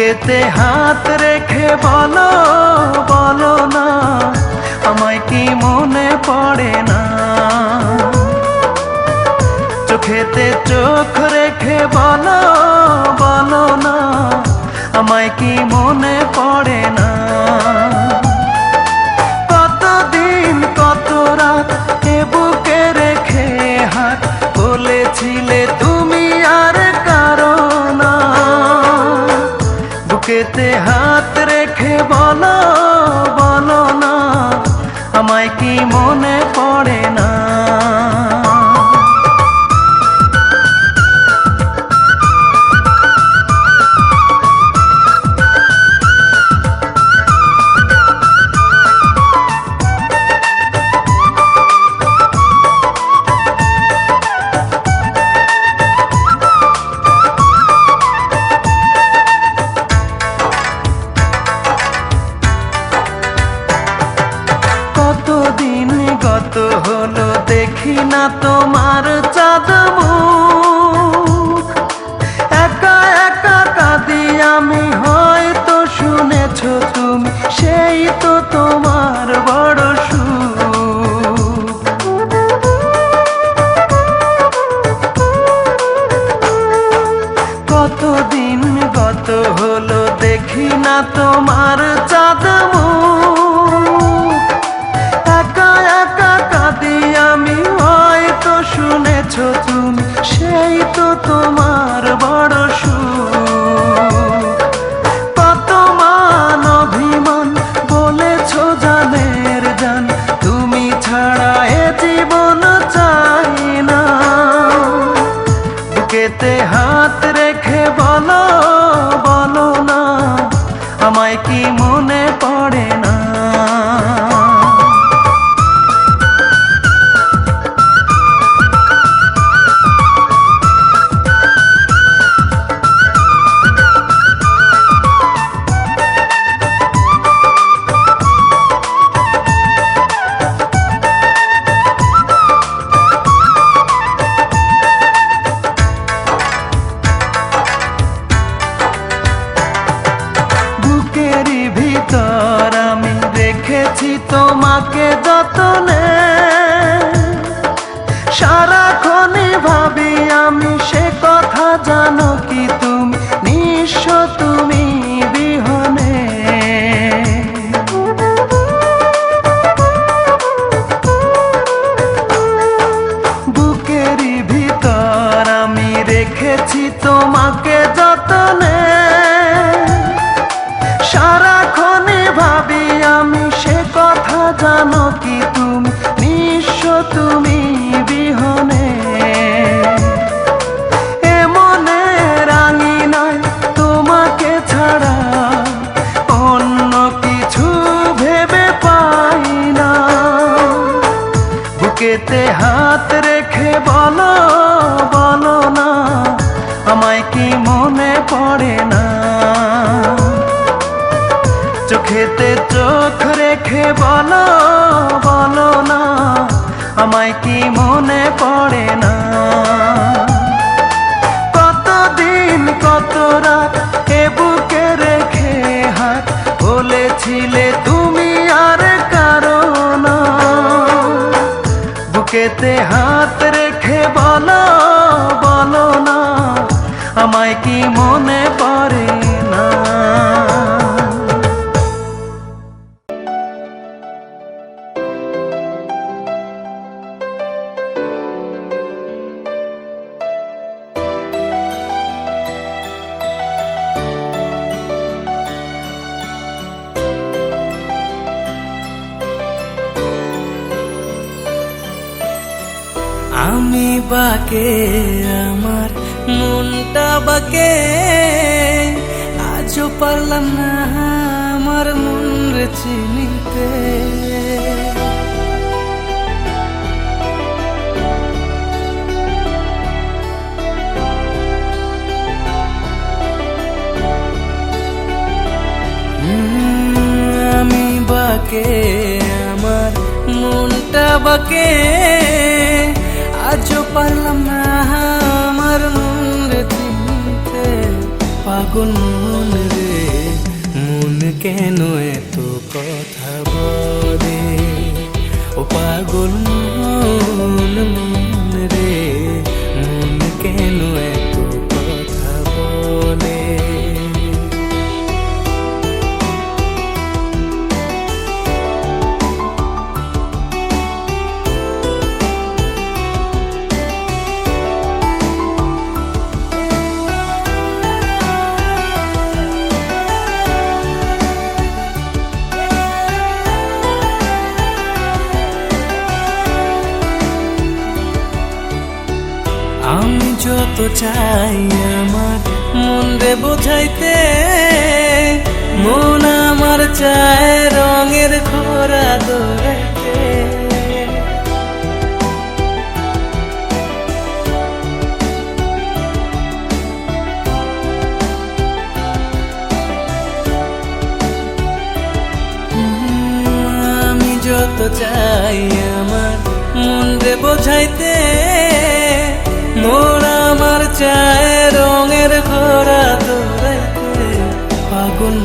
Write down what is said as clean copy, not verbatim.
বুকেতে হাত রেখে বলো বলো না, আমায় কি মনে পড়ে না? চোখেতে চোখ রেখে বলো বলো না, আমায় কি মনে পড়ে না? কতদিন কত রাত এ বুকে রেখে হাত বলেছিলে তুমি আর কারো না। বুকেতে হাত রেখে বলো বলো না, আমায় কি মনে পড়ে না? কতদিন গত হলো দেখি না তোমার চাঁদ মুখ, একা একা কাঁদি আমি, হয়তো শুনেছো তুমি, সেই তো তোমার বড় সুখ। কতদিন গত হলো দেখি না তোমার চাঁদ মুখ, একা একা কাঁদি আমি, হয়তো শুনেছো তুমি, সেই তো তোমার বড় সুখ। কত মান অভিমান বলেছো জানের জান, তুমি ছাড়া এ জীবন চাই না। বুকেতে হাত রেখে বলো বলো না, আমায় কি মনে পড়ে না? বুকেরই ভিতর আমি রেখেছি তোমাকে যতনে, সারাক্ষণই ভাবি আমি সে কথা, জানো কি তুমি নিঃস্ব তুমি বিহনে। বুকেরই ভিতর আমি রেখেছি তোমাকে যতনে, সারাক্ষণই ভাবি আমি সে কথা, জানো কি তুমি নিঃস্ব তুমি বিহনে। এমনে রাঙি নাই তোমাকে ছাড়া, অন্য কিছু ভেবে পাই না। বুকেতে হাত রেখে বলো বলো না, আমায় কি মনে পড়ে না? চোখেতে চোখ রেখে বলো বলো না, আমায় কি মনে পড়ে না? কতদিন কত রাত এ বুকে রেখে হাত বলেছিলে তুমি আর কারো না। বুকেতে হাত রেখে বলো বলো না, আমায় কি মনে পড়ে না? আমি বাকে আমার মনটা বাকে, আজও পারলাম না আমার মন রে চিনিতে। আমি বাকে আমার মনটা বাকে, আজও পারলাম না আমার মন রে চিনতে। পাগল মন রে কেন এত কথা বলে, ও পাগল মন মন রে, মন কেন এত কথা বলে। আমি যত চাই আমার মন রে বোঝাইতে, মন আমার চায় রঙের ঘোড়া দৌড়াইতে। আমি যত চাই আমার মন রে বোঝাইতে, মন আমার চায় রঙের ঘোড়া দৌড়াইতে। পাগল